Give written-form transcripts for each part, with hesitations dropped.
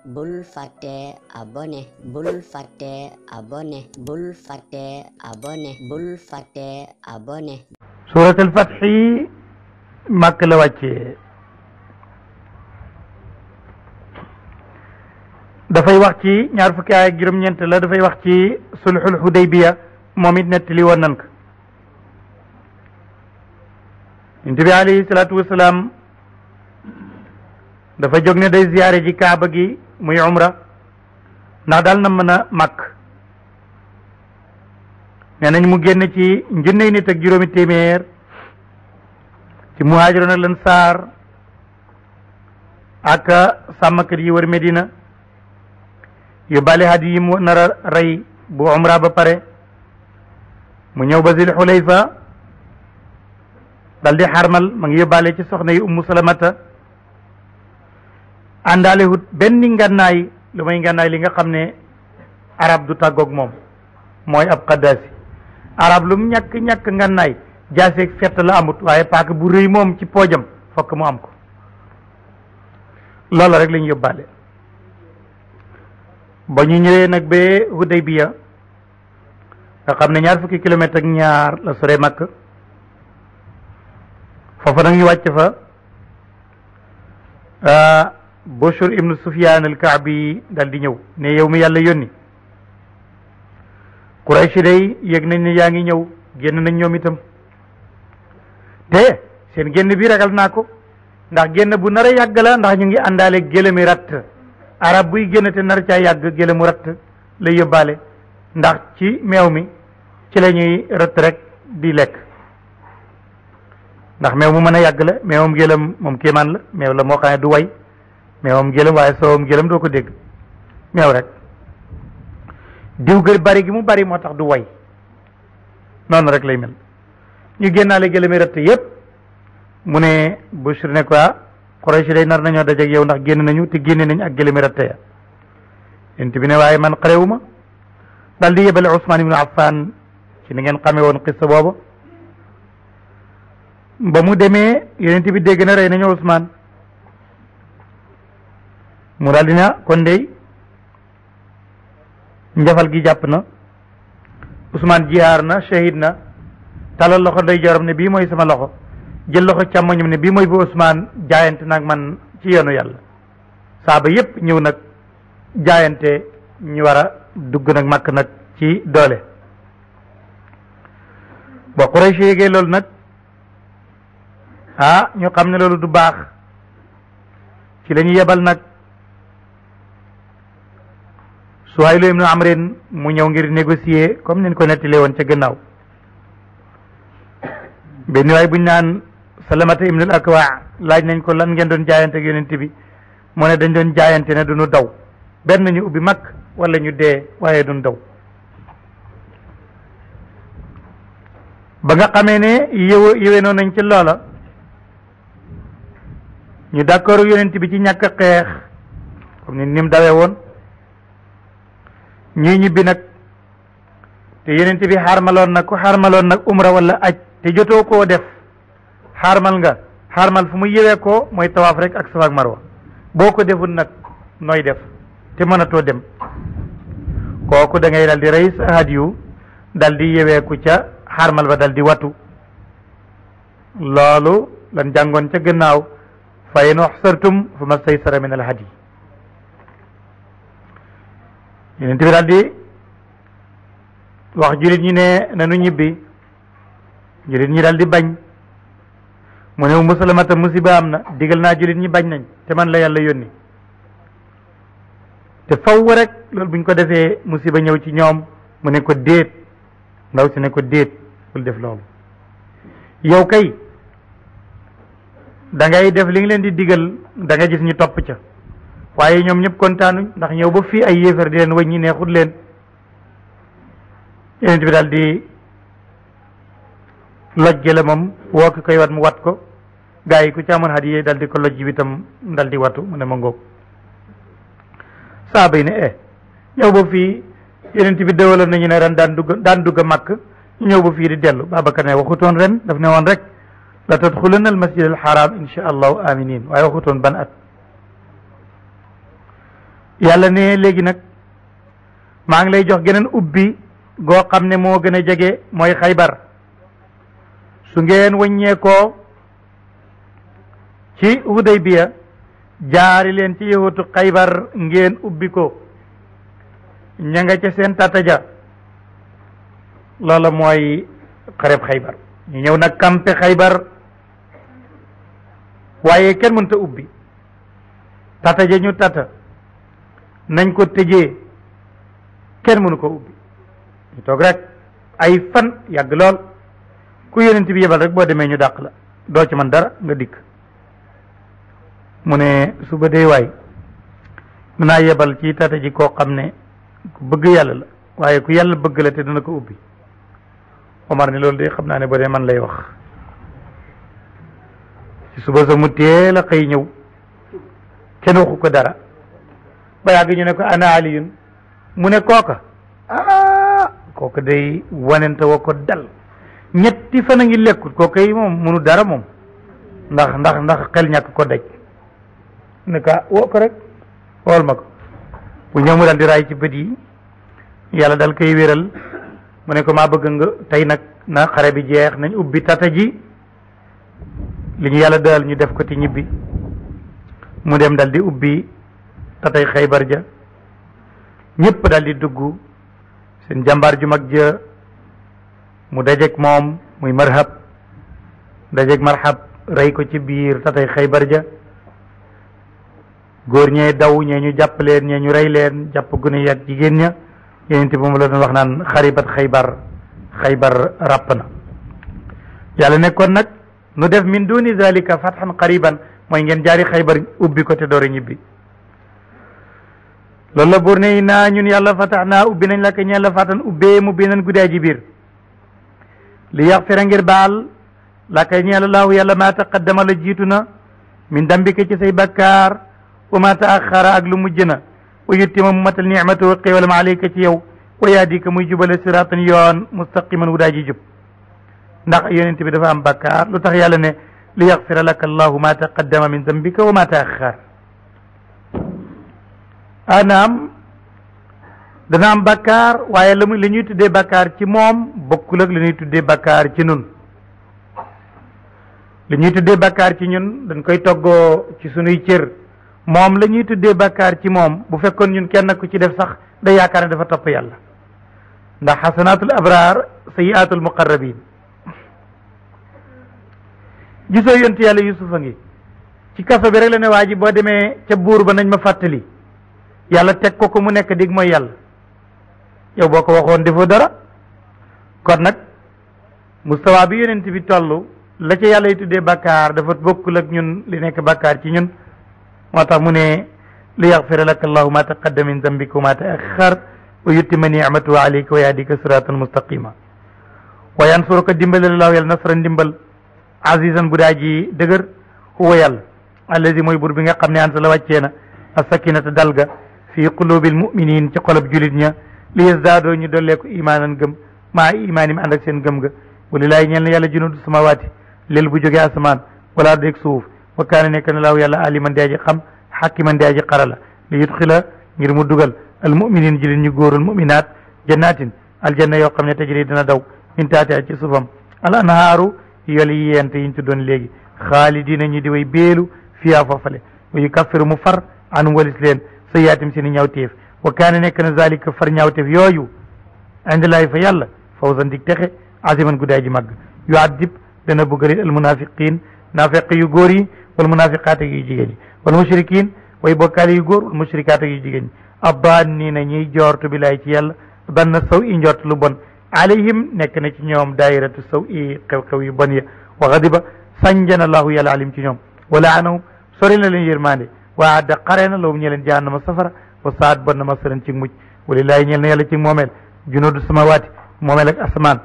bul fàtte abonné bul fàtte abonné bul fàtte abonné bul fàtte abonné. suuratul Fathi Makk la wàccee dafay wax ci ñaar fukki aaya ak juróom-ñeent la dafay wax ci sulhul Hudaybiya moom it nettali woon nan ko Yonent bi alayhi salaatu wasalaam dafa jóg ne day ziyaare ji kaaba gi muy umra ndax daal na mën a màkk nee nañ mu génn ci njunney nit ak juróomi téeméer ci muhaajiroon ak lansaar ak sàmmkat yi wër Medina yóbbaale hadiyi yi mu nar a rey bu umra ba pare mu ñëw ba Zil Xulayfa dal di xarmal ma ngi yóbbaale ci soxna yi Ummu Salamata àndaale hut benn ngànnaay lu may ngànnaay li nga xam ne arab du tàggoog moom mooy ab xaddaasi arab lu mu ñàkk ngànnaay jaaseeg fett la amut waaye paaka bu rëy moom ci poojam fokk mu am ko loolu rek lañu yóbbaale ba ñu ñëwee nag ba Hudaybiya nga xam ne 20 kilomètres ak ñaar la sore Makka foofu nag ñu wàcc fa Bushr ibnu Sufyaan al-Kaabi dal di ñëw ne yow mi yàlla yónni Quraysh day yëg nañ ne yaa ngi ñëw génn nañ ñoom itam te seen génn bi ragal naa ko ndax génn bu nar a yàgg la ndax ñu ngi àndaale gélemi ratt arab buy génn te nar caa yàgg gélemu ratt lay yóbbaale ndax ci meew mi ci la ñuy ratt rek di lekk ndax meew mu mën a yàgg la meewam gélem moom kéemaan la meew la moo xam ne du way meewam gélem waaye soowam gélem doo ko dégg meew rek diw ga bari gi mu bari moo tax du way noonu rek lay mel ñu génnaale gélemi ratt yépp mu ne Bushr ne ko Quraysh day nar nañoo dajeeg yow ndax génn nañu te génne nañ ak gélemi ratt ya yent bi ne waaye man xarewuma dal di yebale Usmaan ibnu Affan ci ni ngeen xamee woon xissa boobu ba mu demee yonent bi dégg na rey nañu Usmaan mu daal dina kon dey njafal gi jàpp na Usmaan jihaar na shahid na talal loxo day joram ne bii mooy sama loxo jël loxo càmmoñam ne bii mooy bu Usmaan jaayante nag man ci yoonu yàlla saaba yépp ñëw nag jaayante ñu war a dugg nag Makka nag ci doole ba Quraysh yégee loolu nag ñu xam ne loolu du baax ci la ñu yebal nag Suhayl ibnu Amrin mu ñëw ngir négocier comme nin ko nettalee woon ca gannaaw benn waay buñ naan Salamata ibnul Akwa laaj nañ ko lan ngeen doon jaayante ak yonent bi mu ne dañ doon jaayante ne duñu daw benn ñu ubbi mag wala ñu dee waaye duñ daw ba nga xamee ne yéwénoo nañ ci loola ñu d'accord yonent bi ci ñàkk a xeex comme ni mu dawee woon ñuy ñibbi nag te yonent bi xarmaloon nag ku xarmaloon nag umra wala aj te jotoo koo def xarmal nga xarmal fu mu yewee ko mooy tawaaf rek ak Safa ak Marwa boo ko deful nag nooy def te mënatoo dem kooku da ngay dal di rey sa hadiyu dal di yeweeku ca xarmal ba dal di watu loolu lan jàngoon ca gannaaw fa in uxsirtum fa mastaysara min al hadi yonent bi daal di wax jullit ñi ne nanu ñibbi jullit ñi daal di bañ mu ne Ummu Salamata musiba am na digal naa jullit ñi bañ nañ te man la yàlla yónni te faw rek loolu buñ ko defee musiba ñëw ci ñoom mu ne ko déet ndaw si ne ko déet bul def loolu yow kay da ngay def li nga leen di digal da nga gis ñu topp ca waaye ñoom ñëpp kontaanuñ ndax ñëw ba fii ay yéefar di leen wëññi neexut leen yonent bi daal di loj gi la moom woo ki koy wat mu wat ko gaa yi ku ci amoon hadiya dal di ko loj bi itam dal di watu mu ne ma ngóog saaba yi ne ñëw ba fii yonent bi dëwaloon nañu ne ren daan dugg Makk ñu ñëw ba fii di dellu Babacar ne waxutoon ren daf ne woon rek la tadxulunna al masjid al haram insha allahu aminin waaye waxutoon ban at yàlla ne léegi nag maa ngi lay jox geneen ubbi goo xam ne moo gën a jege mooy Xaybar su ngeen wàññeekoo ci Hudaybiya jaari leen ci yëwatu Xaybar ngeen ubbi ko ña nga ca seen tataja loola mooy xareb Xaybar ñu ñëw nag kampe Xaybar waaye kenn mënta ubbi tataja ñu tata nañ ko tëjee kenn mënu ko ubbi ñu toog rek ay fan yàgg lool ku yonent bi yebal rek boo demee ñu dàq la doo ci man dara nga dikk mu ne suba dee waay dinaa yebal ci tata ji koo xam ne ku bëgg yàlla la waaye ku yàlla bëgg la te dana ko ubbi Omar ne loolu de xam naa ne ba dee man lay wax ci suba sa mu teel a xëy ñëw kenn waxu ko dara ba yàgg ñu ne ko ana aliyun mu ne kooka kooka day wanente wa ko dal ñetti fan a ngi lekkut kooka yi moom munu dara moom ndax xel ñàkk ko daj ne ka woo ko rek xool ma ko bu ñëw mu dal di raay ci bët yi yàlla dal koy wéral mu ne ko maa bëgg nga tey nag na xare bi jeex nañ ubbi tata ji li ñu yàlla dal ñu def ko ti ñibbi mu dem dal di ubbi tatay Xaybar ja ñëpp dal di dugg seen jàmbaar ju mag ja mu dajeek moom muy marhab dajeek marhab rey ko ci biir tatay Xaybar ja góor ñee daw ñee ñu jàpp leen ñee ñu rey leen jàpp gune yi ak jigéen ña yonent bi moom la doon wax naan xaribat Xaybar ràpp na yàlla nekkoon nag nu def min duni zalika fathan qariban mooy ngeen jaari Xaybar ubbi ko te door a ñibbi loolu la buur ne naa ñun yàlla fatax naa ubbi nañ la ko ñeen la fatan ubbee mu bi nañ guddaa ji biir li yaxfira ngir baal la ko ñeel laahu yàlla maa taqaddama la jiitu na min dambika ci say bakkaar wa ma taaxara ak lu mujj na wa yuttima mu matal nicmatu xéwalam alayka ci yow wa yaadika muy jubale siratan yoon mustaqiman wu daa ji jub ndax yonent bi dafa am bakkaar lu tax yàlla ne li yaxfira laka allahu ma taqaddama min dambika wa ma taaxar anaam dana am bakkaar waaye la ñuy tuddee bakkaar ci moom bokkul ak la ñuy tuddee bakkaar ci nun li ñuy tuddee bakkaar ci ñun dañ koy toggoo ci sunuy cër moom la ñuy tuddee bakkaar ci moom bu fekkoon ñun kenn ku ci def sax da yaakaar ne dafa topp yàlla ndax xasanaatul abraar sayiaatul muqarrabin gisoo yonent yàlla yusufa ngi ci kaso bi rek la ne waa ji boo demee ca buur ba nañ ma fàttali yàlla teg ko mu nekk dig mooy yàlla yow boo ko waxoon defoo dara kon nag mustawa bi yonent bi toll la ca yàlla yi tuddee bakkaar dafa bokkul ak ñun li nekk bakkaar ci ñun moo tax mu ne li yaxfira laka allahu ma taqaddama min dambika wa ma taaxar wa yutima nicmatahu alayka wa yahdika siratan mustaqima wa yansuruka dimbale laahu yàlla nasran ndimbal azizan bu daa ji dëgër huwa yàlla allazi mooy bur bi nga xam ne ansala wàccee na asakinata dalga fi qulubil muminin ci xolab julit ña li yasdaadoo ñu dolleeku imaanan gëm maa imaanim ànd ak seen gëm ga walilaay ñeel na yàlla junudu samawaati lel bu jógee asamaan wala dég suuf wa kaana nekk na laaw yàlla aliman dee ji xam xakiman dee ji xarala li yudxila ngir mu dugal al muminin jullit ñu góorul muminaat jannatin aljanna yoo xam ne tajri dina daw min taati ci suufam al anhaaru yoli yi yente yiñ tuddoon léegi xaalidina ñu di way beelu fiyaa foofale wa yukaffiru mu far an walis leen sa yaatim seeni ñawteef wa kaana nekk na zalika far ñawteef yooyu indilaahi fa yàlla fawzan dig texe aziman guddaay ji màgg yu addib dana buggali al munafiqin naafeq yu góor yi wal munafiqaat ak yu jigéen yi wal mushrikin way bokkaale yu góor wal mushrikaat ak yu jigéen ñi abbaannina ñiy joortu bilaay ci yàlla banna saw i njort lu bon alayhim nekk na ci ñoom daayiratu saw i xew-xew yu bon ya wa xadiba sanjana allahu yàlla alim ci ñoom wala anahum sori na leen yërmande waa adda xare na lawum ñe leen jahannama safara wa saat bon na masaran ci mucc walilaahi ñeel na yàlla ci moomeel junudu samawaati moomeel ak asamaan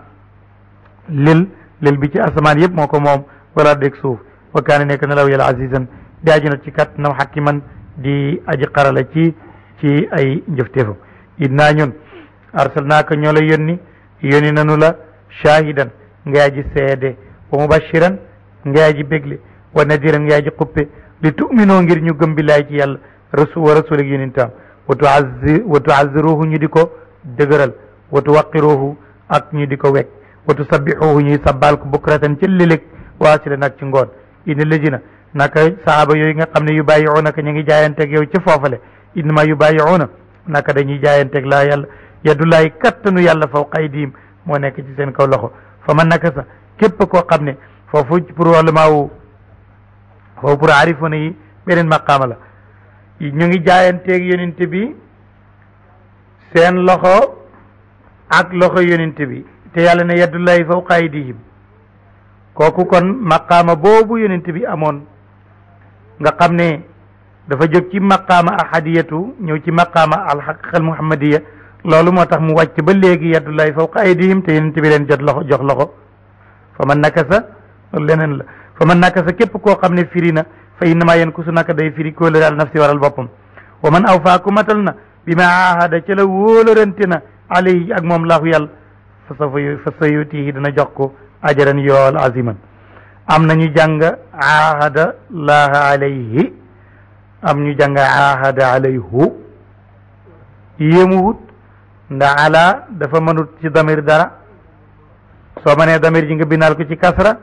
lil bi ci asamaan yëpp moo ko moom wala dégg suuf wa kaane nekk na law yàlla azizan di aji not ci kat nam xakiman di aji xarala ci ay njëfteefam idnaa ñun arsalnaaka ñoo la yónni nanu la shahidan ngay aji seede wa mubashiran ngay aji bégle wa nadiran ngay aji xuppe li tuminoo ngir ñu gëm billaay ci yàlla wa rasul ak yónintaam wa tuazziruhu ñu di ko dëgëral wa tuwaqiruhu ak ñu di ko wekk wa tusabbihuhu ñuy sabbal ko bukratan ci lilig waasila nag ci ngoon ina lëjina naka sahaaba yooyu nga xam ne yu bàyyi'unaka ñu ngi jaayanteeg yow ci foofale innama yu bàyyi'una naka dañuy jaayanteeg laa yàlla yadullahi kattanu yàlla fawqa aydihim moo nekk ci seen kaw loxo fa man naka sa képp koo xam ne foofu pour wàllumaawu foofu pour arifuna yi beneen maqaama la ñu ngi jaayanteeg yonent bi seen loxo ak loxo yonent bi te yàlla ne yadullahi fawqa aydihim kooku kon maqaama boobu yonent bi amoon nga xam ne dafa jóg ci maqaama ahadiyatu ñëw ci maqaama alxaqiqa almuhammadiya loolu moo tax mu wàcc ba léegi yadullahi fawqa aydihim te yonent bi leen jot loxo jox loxo fa man nakasa leneen la fa man nakasa képp koo xam ne firi na fa innama yankusu naka day firi kóolëre al nafsi waral boppam wa man awfaa ku matal na bi ma ahada ca la wóolërante na alayhi ak moom laahu yàlla fa sa yutihi dana jox ko ajaran yool aziman am na ñu jàng ahada laaha alayhi am ñu jàng ahada alayhu yéemuwut ndax ala dafa mënut ci damir dara soo mënee damir ji nga binaal ko ci kasra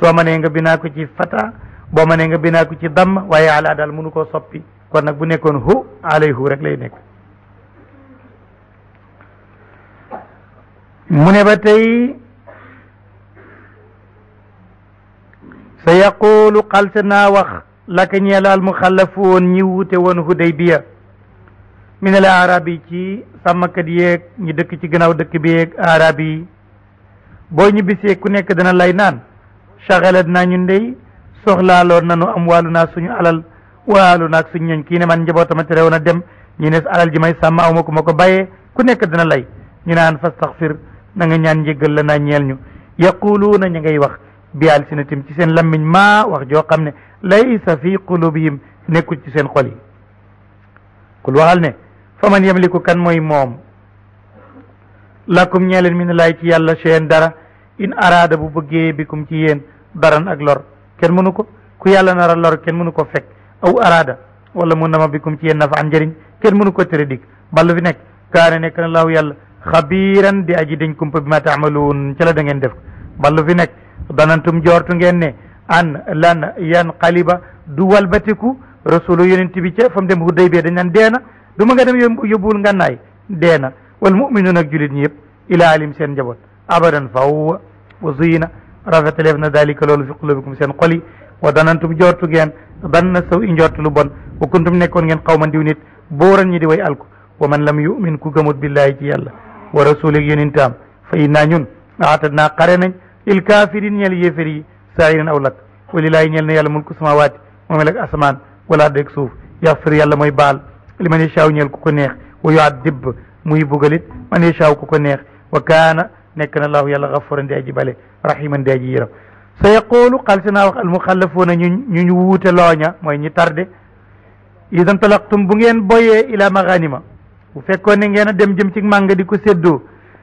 soo mënee nga binaal ko ci fata boo mënee nga binaal ko ci damm waaye ala daal mënu koo soppi kon nag bu nekkoon hu alayhu rek lay nekk mu ne ba tey sa yaqulu xalsa naa wax laka ñeela al muxallafuun ñi wute woon Hudaybiya min al arabi ci sàmmkat yeeg ñi dëkk ci gannaaw dëkk bi yeeg arabi yi boo ñibbisee ku nekk dana lay naan shagalat naa ñun ndey soxlaaloon nanu am wàllu naa suñu alal waalu naag suñu ñoñ kii ne man njabootama te rew na dem ñi ne alal ji may sàmm aw ma ko ma ko bàyyee ku nekk dana lay ñu naan fastaxfir na nga ñaan njéggal la naa ñeel ñu yaquluuna ñu ngay wax bi alsinatim ci seen lammiñ maa wax joo xam ne laysa fi qulubihim nekkul ci seen xol yi kul waxal ne fa man yamliku kan mooy moom lakum ñeeleen min laay ci yàlla seen dara in araada bu bëggee bikum ci yéen daran ak lor kenn mënu ko ku yàlla nara lor kenn mënu ko fekk aw araada wala mun nama bikum ci yéen nafa an njëriñ kenn mënu ko tere dig ballu fi nekk kaane nekk na laahu yàlla xabiiran di aji dañ kumpa bi ma taamaluun ca la da ngeen def ballu fi nekk danantum joortu ngeen ne an lan yan xaliba du walbatiku rasulu yonent bi ca fa mu dem Hudaybiya dañ naan deena du ma nga dem yóbbuwul ngànnaay deena wal muminuun ak julit ñi yëpp ila alim seen njaboot abadan faw wa zuyina rafetaleef na dalika loolu fi qulubikum seen xol yi wa danantum joortu ngeen dan na saw i njortu lu bon wa kuntum nekkoon ngeen xawman diw nit booran ñi di way alku wa man lam yumin ku gëmut billahi ci yàlla wa rasulik yonentam fa inna ñun aatadnaa xare nañ il kafirin ñeel yéefér yi saayiran aw lak walilaahi ñeel na yàlla mulku samawaati moomel ak asamaan wala deg suuf yaxfir yàlla mooy baal li man yashaaw ñeel ku ko neex wa yuadib muy bugalit man yashaaw ku ko neex wa kaana nekk na allahu yàlla gafuran di aji bale rahiman di aji yëram sa yaqulu xal si naa wax almuxallafuuna ñu wuute looña mooy ñi tarde idan talaqtum bu ngeen boyee ila maganima bu fekkoon ne ngeen a dem jëm ci mànga di ko séddoo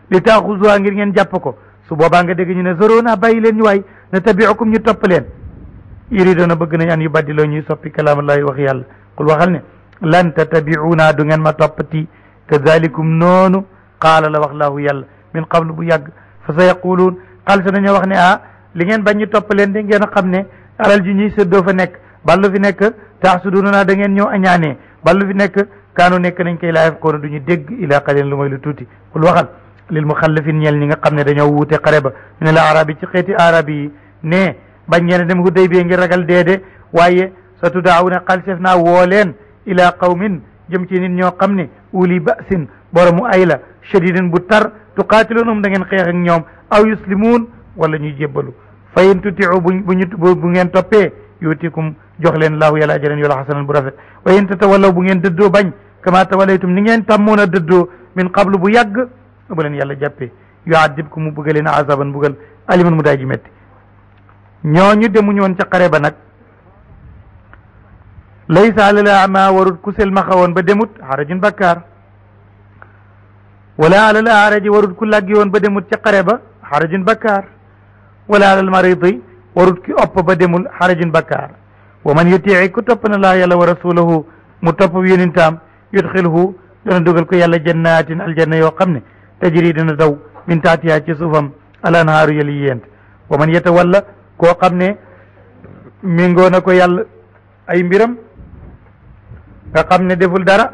li taaxuzuha ngir ngeen jàpp ko su boobaa nga dégg ñu ne zorona bàyyi leen ñu waay na tabiukum ñu topp leen yuridoona bëgg nañ an yu baddiloo ñuy soppi kalaamallahi wax yàlla qul waxal ne lan tatabiuna du ngeen ma toppati kadalikum noonu qaala la wax laahu yàlla min qablu bu yàgg fa sa yaquluun xal sa dañoo wax ne li ngeen bañ ñu topp leen de ngeen a xam ne alal ji ñuy séddoo fa nekk ballu fi nekk taxsuduna da ngeen ñëw añaanee ballu fi nekk kaanu nekk nañ koy laa yafqoona du ñu dégg ila qalil lu mooy lu tuuti qul waxal lil muxallafin ñeel ñi nga xam ne dañoo wuute xare ba min al arabi ci xeeti arabi yi ne bañ ngeen dem Hudaybiya ngir ragal deede waaye sa tudaawuna xalsef naa woo leen ila qawmin jëm ci nit ñoo xam ne uli basin boromu ay la shadidin bu tar tuqaatiluunum da ngeen xeex ak ñoom aw yuslimuun wala ñuy jébbalu fa in tutiu bu ngeen toppee yuutikum jox leen laahu yàlla ajaran yola xasanan bu rafet wa in tatawallaw bu ngeen dëddoo bañ kama tawallaytum ni ngeen tàmmoon a dëddoo min qablu bu yàgg bu leen yàlla jàppee yuadibkum mu bëgg leen azaban bugal aliman mu daay ji metti ñooñu demuñu woon ca xare ba nag laysa alal ama warut ku sel ma xawoon ba demut xarajun bakkaar wala alal aaraji warut ku laggi woon ba demut ca xare ba xarajun bakkaar wala alal maridi warut ki opp ba demul xarajun bakkaar wa man yutii ku topp na laa yàlla wa rasulahu mu topp yonentam yudxilhu dana dugal ko yàlla jannatin aljanna yoo xam ne tajri dana daw min taatiha ci suufam al anhaaru yali yent wa man yatawalla koo xam ne méngoo na ko yàlla ay mbiram nga xam ne deful dara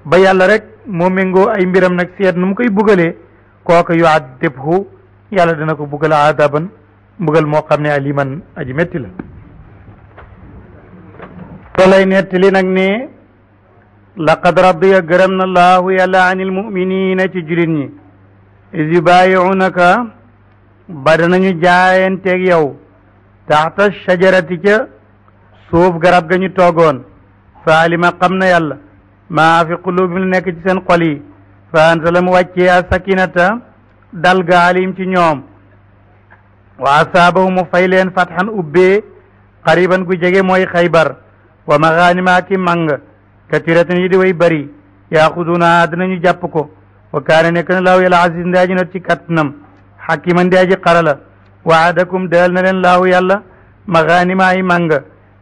ba yàlla rek moo méngoo ay mbiram nag seet nu mu koy bugalee kooka yu'adibhu yàlla dana ko bugal adaban mbugal moo xam ne aliman aji metti la to lay nettali nag ne laqad radiya gërëm na laahu yàlla anil muminina ci julit ñi is yubayi'unaka ba danañu jaayenteeg yow taxta shajarati ca suuf garab ga ñu toogoon fa alima xam na yàlla maa fi qulubihim nekk ci seen xol yi fa anzala mu wàccee a sakinata dal ga alim ci ñoom wa asaabahu mu fay leen fatxan ubbee xariban gu jege mooy xaybar wa maxaanima ki màng katiratan yi di way bari yaaxuduna dinañu jàpp ko wa kaane nekk na laahu yàlla aziz ndaaji not ci kattanam xakiman ndaaji xarala waadakum dal na leen laahu yàlla maxaanima ay màng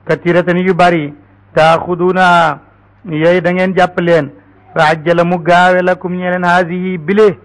katiratan yu bari taaxuduna yooyu da ngeen jàpp leen fa ajjala mu gaawe lakum ñe leen haasihi bile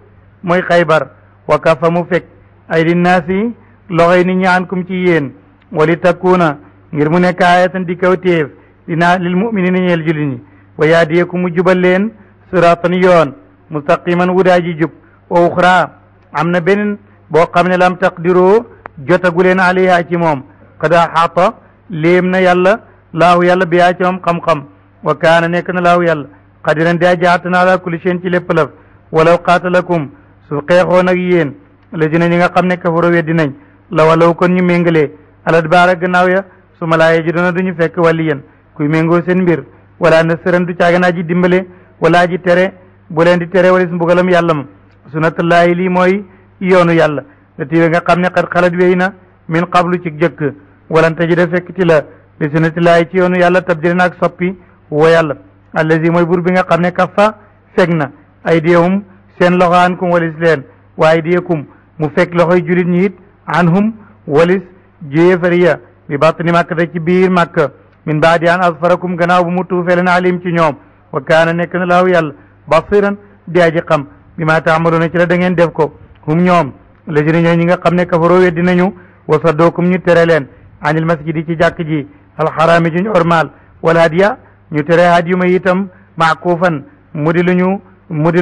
mooy xaybar wa kafa mu fekk ay di naasi loxoy ni ñaankum ci yéen wali takkuuna ngir mu nekk ayatan di kawtéef dina lil muminina ñeel jullit ñi wa yaadiyeku mu jubal leen siratan yoon mustaqiman wudaaji jub wa uxra am na beneen boo xam ne lam taqdiroo jotagu leen alayha ci moom qad axaata léem na yàlla laahu yàlla biyaa ci moom xam-xam wa kaana nekk na laahu yàlla qadiran daa jaatana ala kulli shay'in ci lépp laf walaw qaatalakum su xeexoon ak yéen lazina ñi nga xam ne kafaro weddi nañ la walaw kon ñu méngalee alat baara gannaaw ya su ma laa yajiduna duñu fekk waliyan kuy méngoo seen mbir wala nasiran du caaganaa ji dimbale wala ji tere bu leen di tere walis mbugalam yàlla ma sunnatullaahi lii mooy yoonu yàlla la tiiwe nga xam ne xat xalat wéy na min qablu ci jëkk walan tajida fekk ti la li sunnatullaahi ci yoonu yàlla tabdila ak soppi wa yàlla allazi mooy bur bi nga xam ne kaffa fekk na aydiyahum seen loxo ankum walis leen wa aydiyakum mu fekk loxoy julit ñi it anhum walis jéefariya bi batni màkk da ci biir màkk min baadi an asfarakum gannaaw bu mu tuufee leen alim ci ñoom wa kaana nekk na laahu yàlla basiran di aji xam bi ma taamaluuna ci la da ngeen def ko hum ñoom lazina ñooy ñi nga xam ne kafaroo weddi nañu wa saddookum ñu tere leen anil masjidi ci jàkk ji alxaraami juñ ormal wal hadiya ñu tere hadiyu ma itam maakufan mu di lu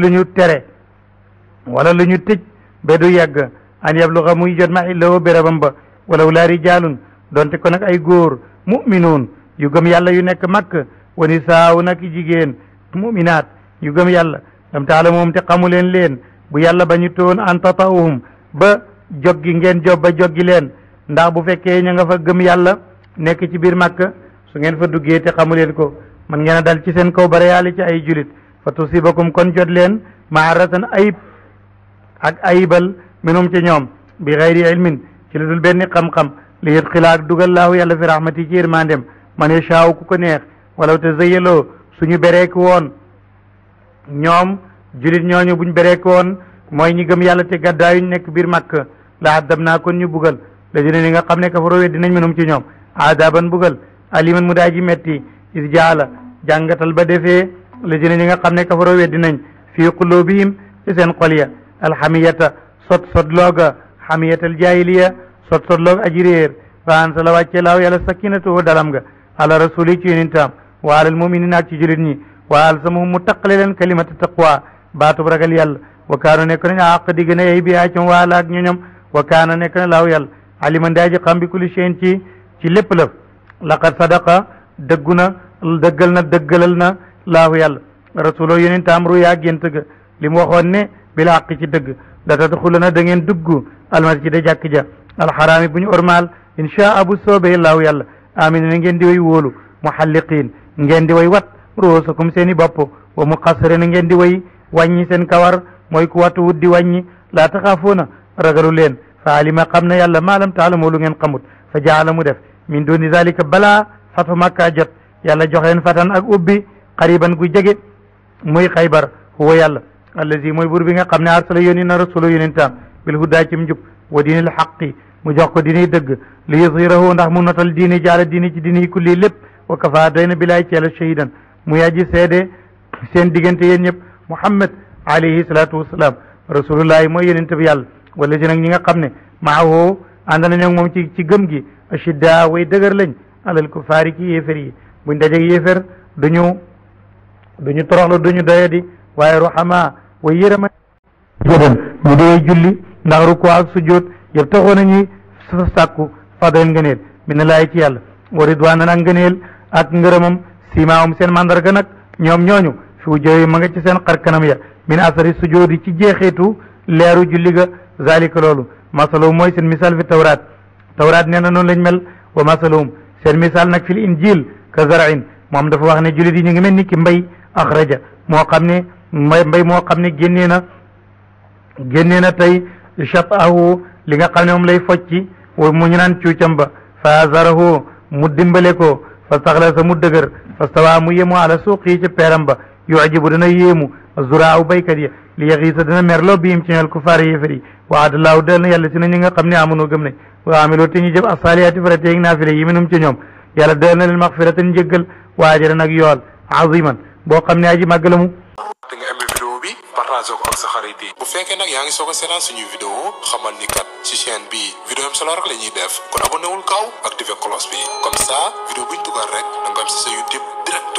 ñu tere wala lu ñu tëj ba du yegg an yabluga muy jot mahillahu bérabam ba walaw laa rijaalun donte ko nag ay góor muminuun yu gëm yàlla yu nekk makk wa nisaaw nag jigéen muminaat yu gëm yàlla lam taala moom te xamu leen bu yàlla ba ñu toon an tatawuhum ba joggi ngeen job ba joggi leen ndax bu fekkee ña nga fa gëm yàlla nekk ci biir makk su ngeen fa duggee te xamu leen ko man ngeen a dal ci seen kaw bare yàlla ci ay julit fa tusibakum kon jot leen maaratan ayib ak ayibal minum ci ñoom bi xayri ilmin ci lu dul benn xam-xam li yët xilaak dugal laahu yàlla fi rahmati ci yërmandem man yashaaw ku ko neex walaw te zëyaloo suñu bereek woon ñoom julit ñooñu buñ bereek woon mooy ñi gëm yàlla te gàddaayuñ nekk biir màkk la addab naa kon ñu bugal la dina ni nga xam ne kafaroo weddi nañ minum ci ñoom adaban bugal aliman mu daa ji metti is jaala jàngatal ba defee la dina ñi nga xam ne kafaroo weddi nañ fii qulubihim ci seen xol ya alxamiyata sot looga xamiyatal jaahiliya sot looga aji réer fa ansala wàcce laaw yàlla sakinatuhu dalam ga ala rasuli ci yonentam wa alal muminina ak ci julit ñi wa alsamahum mu taqale leen kalimata taqwa baatub ragal yàlla wa kaana nekk nañ àq di gën a yey bi acam waala ak ñoñom wa kaana nekk na laaw yàlla aliman daaji xam bi kulli shay'in ci lépp lëf laqad sadaqa dëggalal na laahu yàlla rasuloo yonentam ruyaa gént ga li mu waxoon ne bil haqq ci dëgg la tadxuluna da ngeen dugg almasjida jàkk ja alxaraami bu ñu ormal inchaa bu soobee laahu yàlla amin na ngeen di way wóolu muhalliqin ngeen di way wat ruusakum seen i bopp wa muqassirin ngeen di way wàññi seen kawar mooy ku wattu wut di wàññi laa taxaafuuna ragalu leen fa alima xam na yàlla maa lam taalamu lu ngeen xamut fa jaala mu def min duni zalika balaa fatu makka jot yàlla jox leen fatan ak ubbi xariban gu jege muy xaybar huwa yàlla allazi mooy buur bi nga xam ne arsala yónni na rasulu yónentam bil hudaa ci njub wa diinil xaqi mu jox ko diini dëgg li yuzhirahu ndax mu notal diini jaala diini ci diini kulli lépp wa kafa doy na bilaay ci yàlla shahidan muy aji seede seen diggante yéen ñëpp Muhammad alayhi salaatu wasalaam rasulullahi mooy yonent bi yàlla wala si nag ñi nga xam ne maahu ànd nañu ak moom ci gëm gi ashidda way dëgër lañ alal kufaari ci yéefar yi buñ dajeeg yéefar duñu toroxlu duñu doyadi waaye ruhama way yërëma jëdan ñu dee julli ndax ruku ak sujjóot yëpp taxoon nañuy sàkku fadal ngëneel min laay ci yàlla wa ridwaanan ak ngëneel ak ngërëmam simaawum seen mandarga nag ñoom ñooñu fi wujuuhihim ma nga ci seen xar kanam ya min asari sujjóoti ci jeexitu leeru julli ga zalika loolu masalahum mooy seen misaal fi tawraat nee na noonu lañ mel wa masalahum seen misaal nag fil injil ka zarain moom dafa wax ne jullit yi ñu ngi mel ni ki mbay axraja moo xam ne mbay moo xam ne génnee na tey chatahu li nga xam ne moom lay focci mu ñu naan cuucam ba fa azarahu mu dimbale ko fa staxlasa mu dëgër fa stawa mu yéemu ala suuqi ci peeram ba yujibu dana yéemu zuraaw baykat ya li yaxiisa dana merloo biim ci ñel kufaar yéefar yi waadalaahu del na yàlla si na ñi nga xam ne amunoo gëm nañ wa amiloo te ñu jëf asaliyaati farate yeeg naafile yi minum ci ñoom yàlla del na leen maxfiratan njëggal wa ajran ak yool aziman boo xam ne aji màgg la mu te nga aimé vidéo bi partagé ko ak sa xarit yi bu fekkee nag yaa ngi soog a seetaan suñuy vidéo xamal ni kat ci chaîne bi vidéo am solo rek la ñuy def kon abonné wul gaaw activé cloche bi comme ça vidéo buñ dugal rek da nga am si sa YouTube direct